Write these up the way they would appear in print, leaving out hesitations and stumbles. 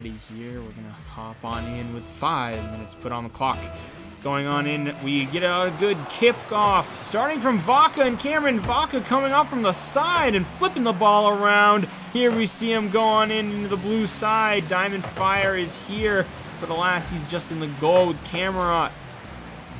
Here, we're gonna hop on in with 5 minutes put on the clock. Going on in, we get a good kickoff, starting from Vaca and Cameron. Vaca coming off from the side and flipping the ball around. Here we see him go on into the blue side. Diamond Fire is here, but alas, he's just in the goal with Cameron.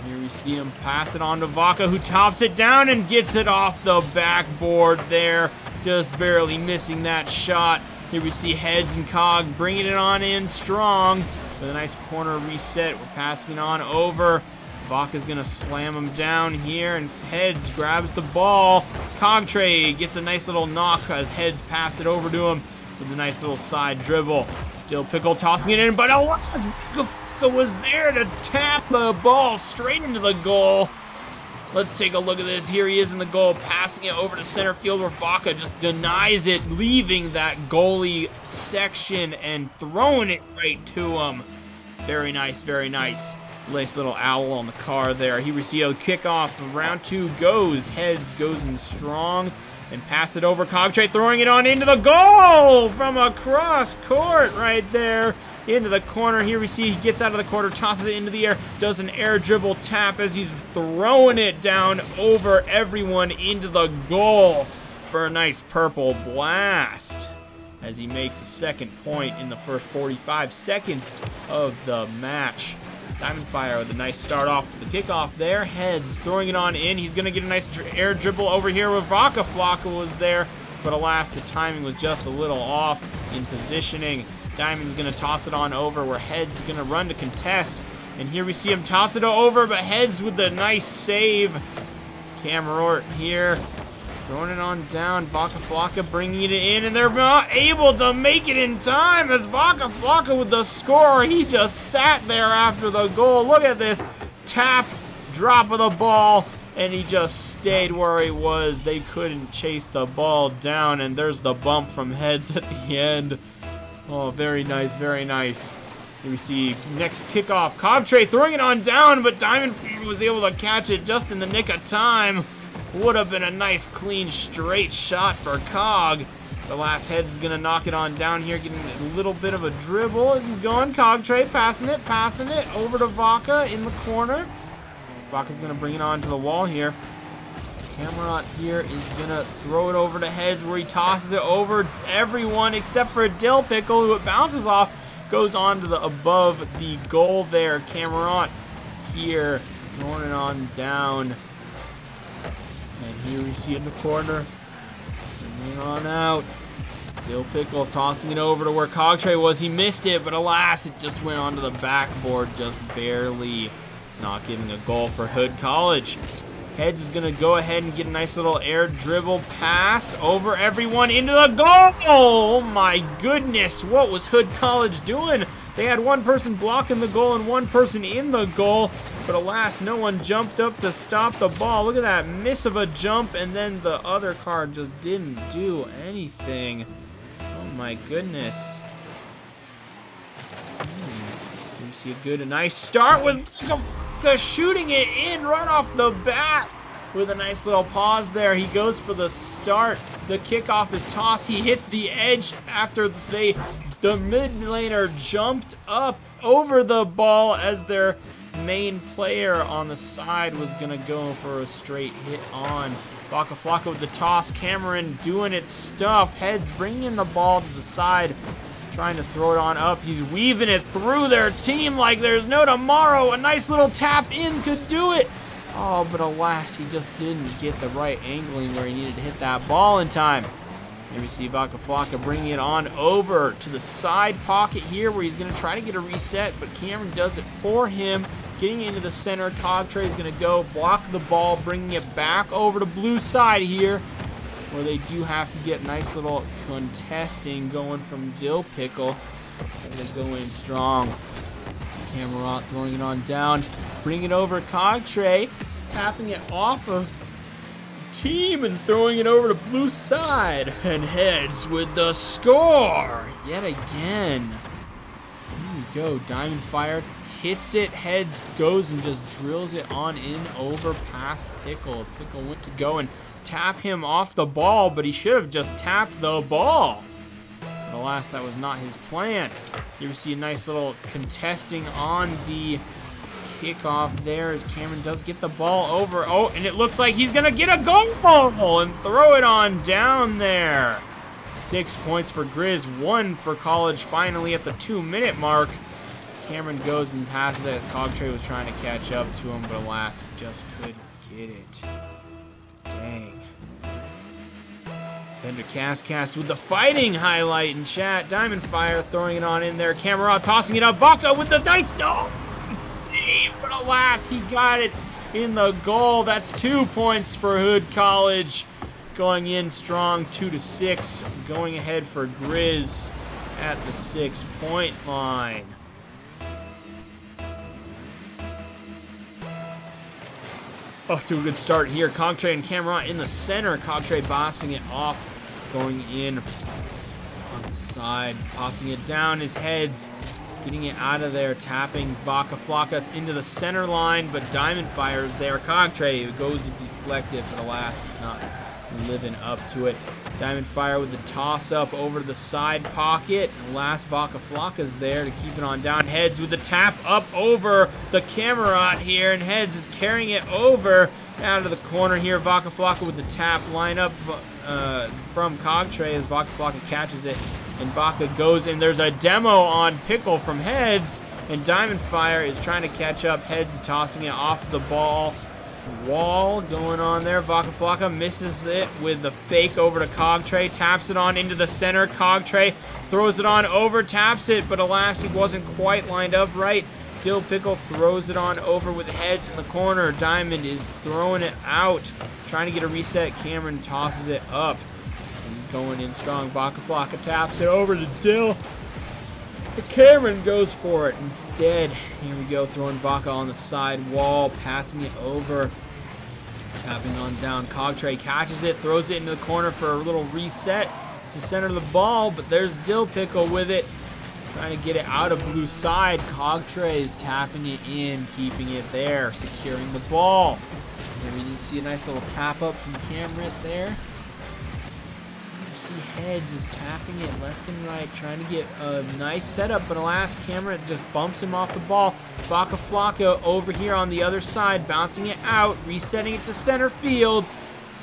Here we see him pass it on to Vaca, who tops it down and gets it off the backboard there, just barely missing that shot. Here we see Heads and Cog bringing it on in strong with a nice corner reset. We're passing it on over. Vaca's gonna slam him down here, and Heads grabs the ball. Cogtray gets a nice little knock as Heads passed it over to him with a nice little side dribble. Dill Pickle tossing it in, but alas, Vaca was there to tap the ball straight into the goal. Let's take a look at this. Here he is in the goal, passing it over to center field where Vaca just denies it, leaving that goalie section and throwing it right to him. Very nice, very nice. Nice little owl on the car there. Here we see a kickoff. Round 2 goes. Heads goes in strong and pass it over. Cogtray throwing it on into the goal from across court right there. Into the corner. Here we see he gets out of the corner, tosses it into the air, does an air dribble tap as he's throwing it down over everyone into the goal for a nice purple blast as he makes a second point in the first 45 seconds of the match. Diamond Fire with a nice start off to the kickoff there. Heads throwing it on in. He's going to get a nice air dribble over here with Vaca. Flocka was there, but alas, the timing was just a little off in positioning. Diamond's going to toss it on over where Heads is going to run to contest. And here we see him toss it over, but Heads with the nice save. Cameron here throwing it on down. Vaca Flocka bringing it in, and they're not able to make it in time as Vaca Flocka with the score. He just sat there after the goal. Look at this tap, drop of the ball, and he just stayed where he was. They couldn't chase the ball down, and there's the bump from Heads at the end. Oh, very nice, very nice. Here we see next kickoff. Cogtray throwing it on down, but Diamond Fever was able to catch it just in the nick of time. Would have been a nice, clean, straight shot for Cog. The last Heads is going to knock it on down here, getting a little bit of a dribble as he's going. Cogtray passing it over to Vaca in the corner. Vaca's going to bring it on to the wall here. Cameron here is going to throw it over to Heads where he tosses it over everyone except for Dill Pickle, who it bounces off, goes on to the above the goal there. Cameron here throwing it on down. And here we see it in the corner. Bringing it on out. Dill Pickle tossing it over to where Cogtray was. He missed it, but alas, it just went onto the backboard, just barely. Not giving a goal for Hood College. Heads is going to go ahead and get a nice little air dribble pass over everyone into the goal. Oh my goodness, what was Hood College doing? They had one person blocking the goal and one person in the goal, but alas, no one jumped up to stop the ball. Look at that miss of a jump, and then the other card just didn't do anything. Oh my goodness. You see a nice start with shooting it in right off the bat with a nice little pause there. He goes for the start. The kickoff is tossed. He hits the edge after the mid laner jumped up over the ball as their main player on the side was going to go for a straight hit on. Vaca Flocka with the toss. Cameron doing its stuff. Heads bringing the ball to the side, trying to throw it on up. He's weaving it through their team like there's no tomorrow. A nice little tap in could do it. Oh, but alas, he just didn't get the right angling where he needed to hit that ball in time. Here we see Vaca Flocka bringing it on over to the side pocket here where he's going to try to get a reset, but Cameron does it for him. Getting into the center, Cogtray is going to go block the ball, bringing it back over to blue side here, where they do have to get nice little contesting going from Dill Pickle. They go in strong. Cameron throwing it on down, bringing it over Cogtray, tapping it off of team and throwing it over to blue side. And Heads with the score yet again. There we go. Diamond Fire hits it. Heads goes and just drills it on in over past Pickle. Pickle went to go and tap him off the ball, but he should have just tapped the ball. But alas, that was not his plan. Here we see a nice little contesting on the kickoff there as Cameron does get the ball over. Oh, and it looks like he's going to get a goal and throw it on down there. 6 points for Griz, 1 for College finally at the 2-minute mark. Cameron goes and passes it. Cogtrey was trying to catch up to him, but alas, just couldn't get it. Dang. Bender Cascast with the fighting highlight in chat. Diamond Fire throwing it on in there. Cameron tossing it up. Vaca with the nice save, but alas, he got it in the goal. That's 2 points for Hood College. Going in strong, 2-6. Going ahead for Griz at the 6-point line. Off to a good start here. Cogtrey and Cameron in the center. Cogtrey bossing it off, going in on the side, popping it down his heads, getting it out of there, tapping Vaca Flocka into the center line, but Diamond Fire is there. Cogtrey goes deflected, but alas, he's not living up to it. Diamond Fire with the toss-up over to the side pocket. And last, Vaca Flocka's there to keep it on down. Heads with the tap up over the Cameron here, and Heads is carrying it over out of the corner here. Vaca Flocka with the tap line up from Cogtrey as Vaca Flocka catches it, and Vaca goes in. There's a demo on Pickle from Heads, and Diamond Fire is trying to catch up. Heads tossing it off the ball. Wall going on there. Vaca Flocka misses it with the fake over to Cogtrey. Taps it on into the center. Cogtrey throws it on over, taps it, but alas, he wasn't quite lined up right. Dill Pickle throws it on over with Heads in the corner. Diamond is throwing it out, trying to get a reset. Cameron tosses it up. He's going in strong. Vaca Flocka taps it over to Dill. But Cameron goes for it instead. Here we go, throwing Vaca on the side wall, passing it over, tapping on down. Cogtrey catches it, throws it into the corner for a little reset to center the ball, but there's Dill Pickle with it, trying to get it out of blue side. Cogtrey is tapping it in, keeping it there, securing the ball. Here we see a nice little tap up from Cameron there. See Heads is tapping it left and right, trying to get a nice setup, but alas, Cameron just bumps him off the ball. Vaca Flocka over here on the other side, bouncing it out, resetting it to center field,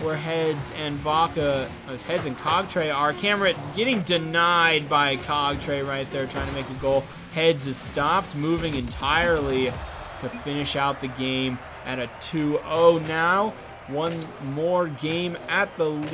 where Heads and Heads and Cogtrey are. Cameron getting denied by Cogtrey right there, trying to make a goal. Heads is stopped moving entirely to finish out the game at a 2-0 now. One more game at the lead.